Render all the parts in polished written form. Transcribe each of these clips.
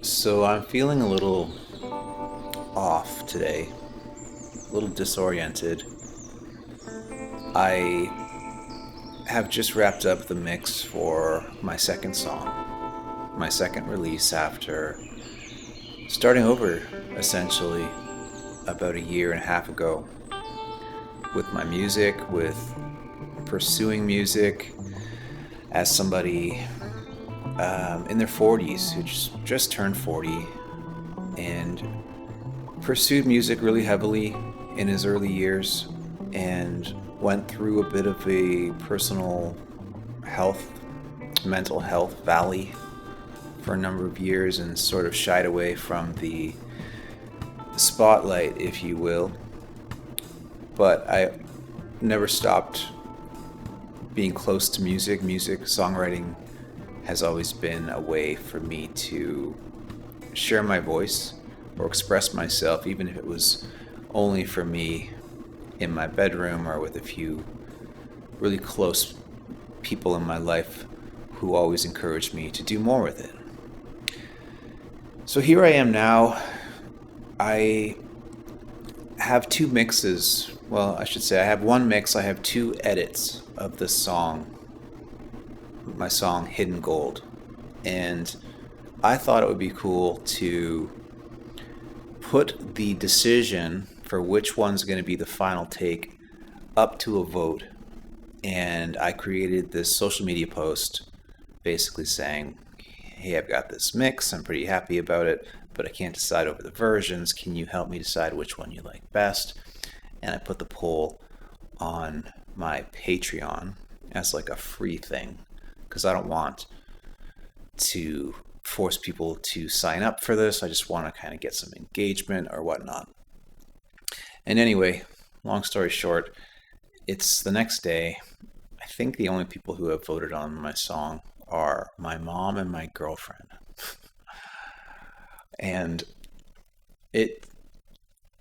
So I'm feeling a little off today, a little disoriented. I have just wrapped up the mix for my second song, my second release after starting over essentially about a year and a half ago with my music, with pursuing music as somebody in their 40s who just turned 40 and pursued music really heavily in his early years and went through a bit of a personal health, mental health valley for a number of years and sort of shied away from the spotlight, if you will. But I never stopped being close to music. Music, songwriting has always been a way for me to share my voice or express myself, even if it was only for me in my bedroom or with a few really close people in my life who always encouraged me to do more with it. So here I am now. I have two mixes. Well, I should say I have one mix. I have two edits of this song, my song Hidden Gold. And I thought it would be cool to put the decision for which one's going to be the final take up to a vote. And I created this social media post basically saying, hey, I've got this mix, I'm pretty happy about it, but I can't decide over the versions. Can you help me decide which one you like best? And I put the poll on my Patreon as like a free thing, because I don't want to force people to sign up for this. I just want to kind of get some engagement or whatnot. And anyway, long story short, it's the next day. I think the only people who have voted on my song are my mom and my girlfriend. And it,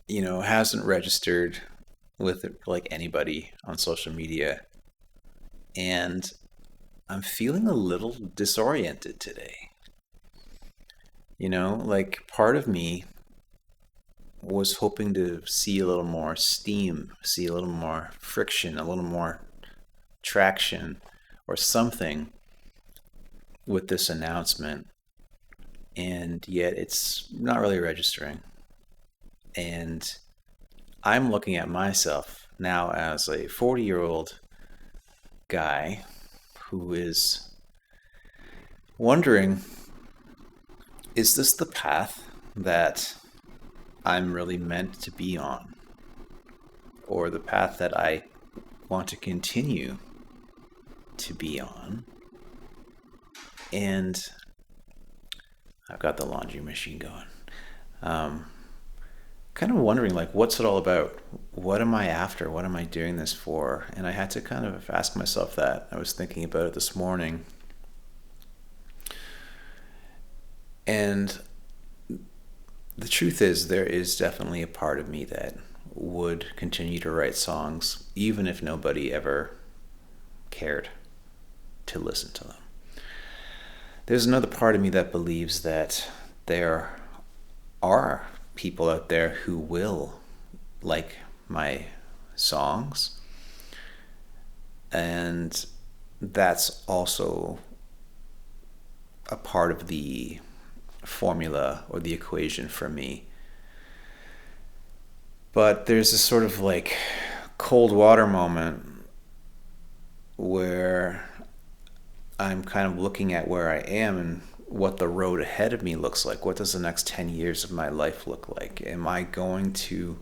hasn't registered with like anybody on social media. And I'm feeling a little disoriented today. Like part of me was hoping to see a little more steam, see a little more friction, a little more traction or something with this announcement. And yet it's not really registering. And I'm looking at myself now as a 40-year-old guy who is wondering, is this the path that I'm really meant to be on? Or the path that I want to continue to be on? And I've got the laundry machine going. Kind of wondering, like, what's it all about? What am I after? What am I doing this for? And I had to kind of ask myself that. I was thinking about it this morning. And the truth is, there is definitely a part of me that would continue to write songs, even if nobody ever cared to listen to them. There's another part of me that believes that there are people out there who will like my songs. And that's also a part of the formula or the equation for me. But there's this sort of like cold water moment where I'm kind of looking at where I am and what the road ahead of me looks like. What does the next 10 years of my life look like? Am I going to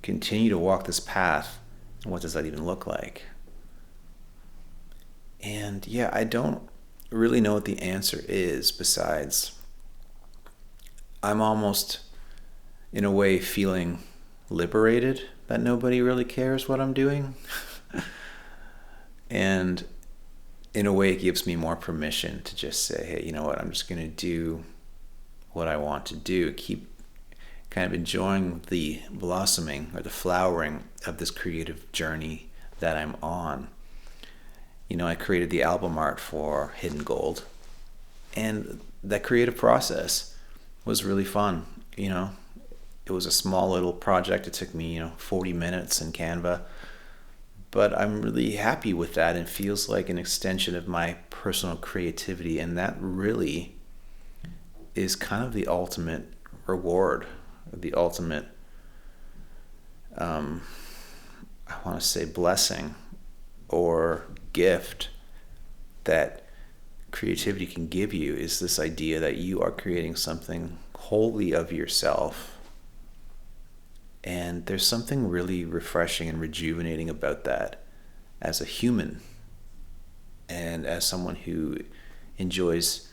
continue to walk this path? And what does that even look like? And yeah, I don't really know what the answer is, besides I'm almost in a way feeling liberated that nobody really cares what I'm doing. And in a way, it gives me more permission to just say, hey, you know what, I'm just going to do what I want to do. Keep kind of enjoying the blossoming or the flowering of this creative journey that I'm on. I created the album art for Hidden Gold. And that creative process was really fun. It was a small little project. It took me 40 minutes in Canva, but I'm really happy with that. It feels like an extension of my personal creativity, and that really is kind of the ultimate reward, the ultimate I want to say blessing or gift that creativity can give you, is this idea that you are creating something wholly of yourself. And there's something really refreshing and rejuvenating about that as a human and as someone who enjoys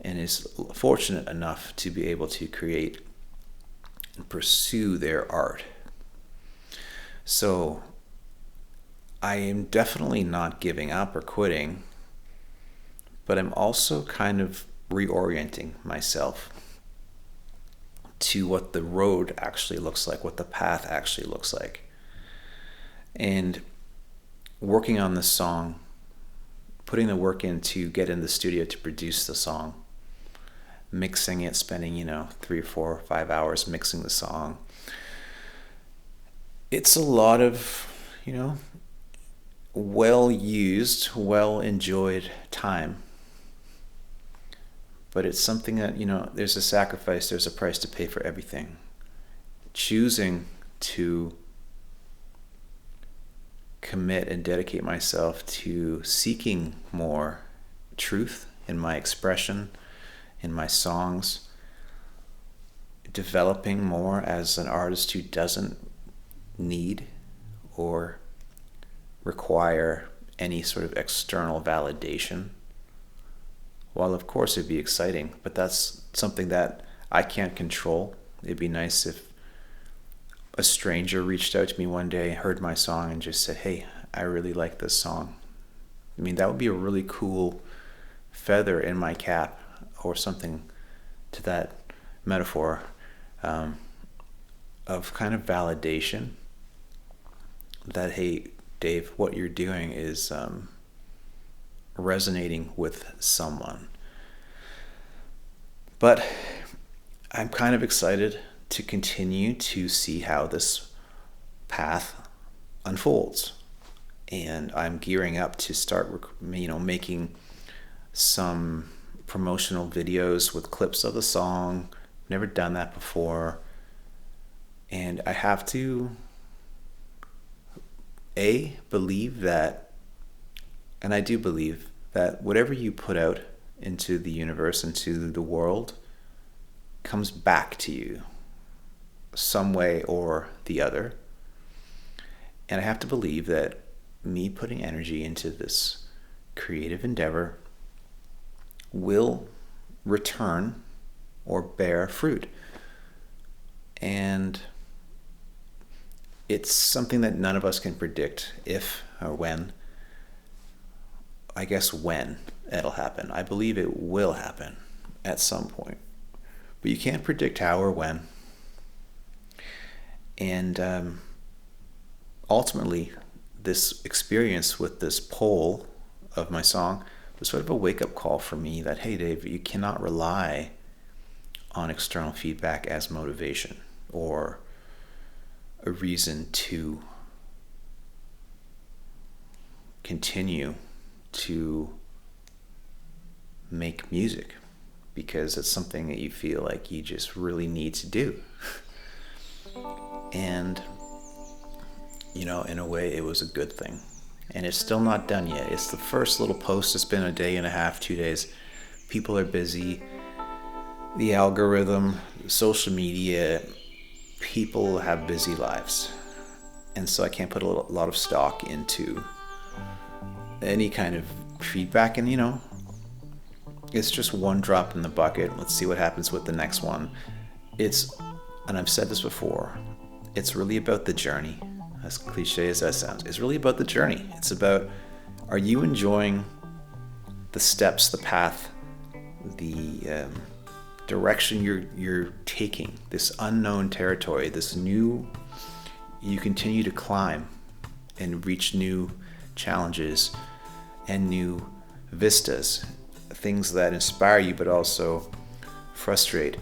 and is fortunate enough to be able to create and pursue their art. So I am definitely not giving up or quitting, but I'm also kind of reorienting myself to what the road actually looks like, what the path actually looks like. And working on this song, putting the work in to get in the studio to produce the song, mixing it, spending 3 or 4 or 5 hours mixing the song. It's a lot of well used, well enjoyed time, but it's something that there's a sacrifice, there's a price to pay for everything. Choosing to commit and dedicate myself to seeking more truth in my expression, in my songs, developing more as an artist who doesn't need or require any sort of external validation. While of course it'd be exciting, but that's something that I can't control. It'd be nice if a stranger reached out to me one day, heard my song, and just said, "Hey, I really like this song." I mean, that would be a really cool feather in my cap, or something to that metaphor, of kind of validation that, hey, Dave, what you're doing is resonating with someone. But I'm kind of excited to continue to see how this path unfolds. And I'm gearing up to start, making some promotional videos with clips of the song. Never done that before. And I have to believe that, and I do believe that whatever you put out into the universe, into the world, comes back to you some way or the other. And I have to believe that me putting energy into this creative endeavor will return or bear fruit. And it's something that none of us can predict if or when. I guess when it'll happen. I believe it will happen at some point. But you can't predict how or when. And ultimately, this experience with this poll of my song was sort of a wake-up call for me that, hey, Dave, you cannot rely on external feedback as motivation or a reason to continue to make music, because it's something that you feel like you just really need to do. And in a way, it was a good thing. And it's still not done yet. It's the first little post. It's been a day and a half, 2 days. People are busy. The algorithm, social media, people have busy lives. And so I can't put a lot of stock into any kind of feedback. And, it's just one drop in the bucket. Let's see what happens with the next one. And I've said this before, it's really about the journey. As cliche as that sounds, it's really about the journey. It's about, are you enjoying the steps, the path, the direction you're taking, this unknown territory, this new, you continue to climb and reach new challenges and new vistas things that inspire you but also frustrate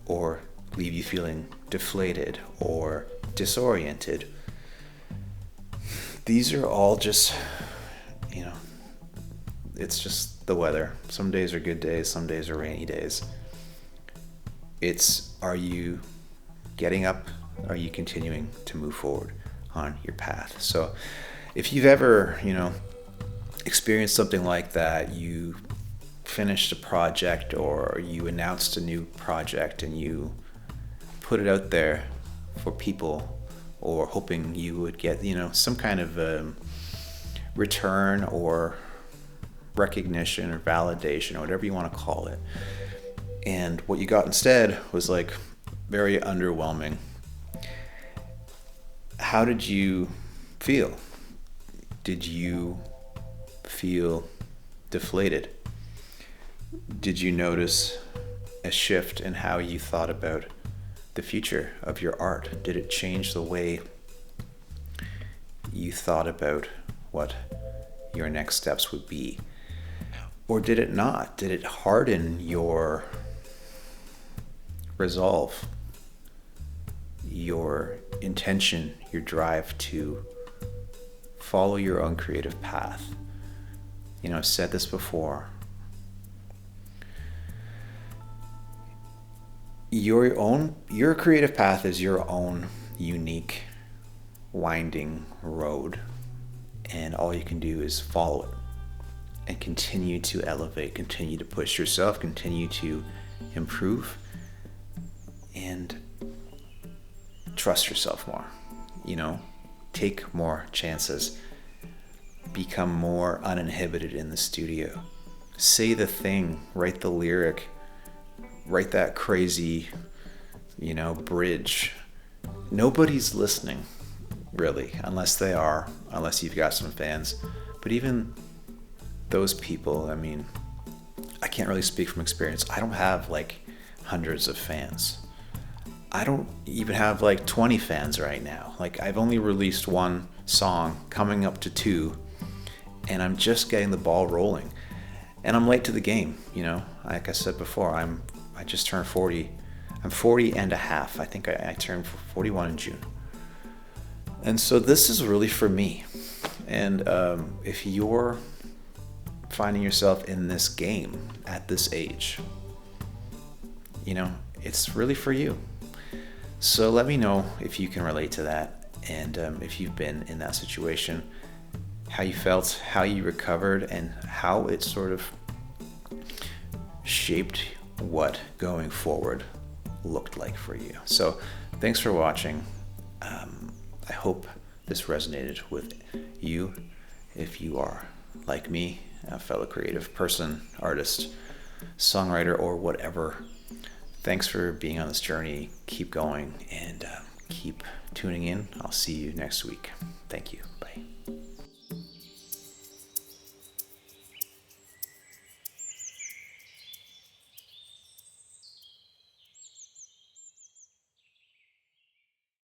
or leave you feeling deflated or disoriented. These are all just, it's just the weather. Some days are good days, some days are rainy days. Are you getting up? Are you continuing to move forward on your path? So if you've ever, experienced something like that, you finished a project or you announced a new project and you put it out there for people, or hoping you would get, some kind of return or recognition or validation or whatever you want to call it. And what you got instead was like very underwhelming. How did you feel? Did you feel deflated? Did you notice a shift in how you thought about the future of your art? Did it change the way you thought about what your next steps would be? Or did it not? Did it harden your resolve, your intention, your drive to follow your own creative path? I've said this before. Your creative path is your own unique winding road, and all you can do is follow it and continue to elevate, continue to push yourself, continue to improve, and trust yourself more. Take more chances, become more uninhibited in the studio, say the thing, write the lyric, write that crazy, bridge. Nobody's listening, really, unless you've got some fans. But even those people, I can't really speak from experience. I don't have hundreds of fans. I don't even have 20 fans right now. I've only released one song, coming up to 2, and I'm just getting the ball rolling. And I'm late to the game, Like I said before, I just turned 40. I'm 40 and a half. I think I turned 41 in June. And so this is really for me. And if you're finding yourself in this game at this age, it's really for you. So let me know if you can relate to that, and if you've been in that situation, how you felt, how you recovered, and how it sort of shaped what going forward looked like for you. So thanks for watching. I hope this resonated with you. If you are like me, a fellow creative person, artist, songwriter, or whatever, thanks for being on this journey. Keep going and keep tuning in. I'll see you next week. Thank you.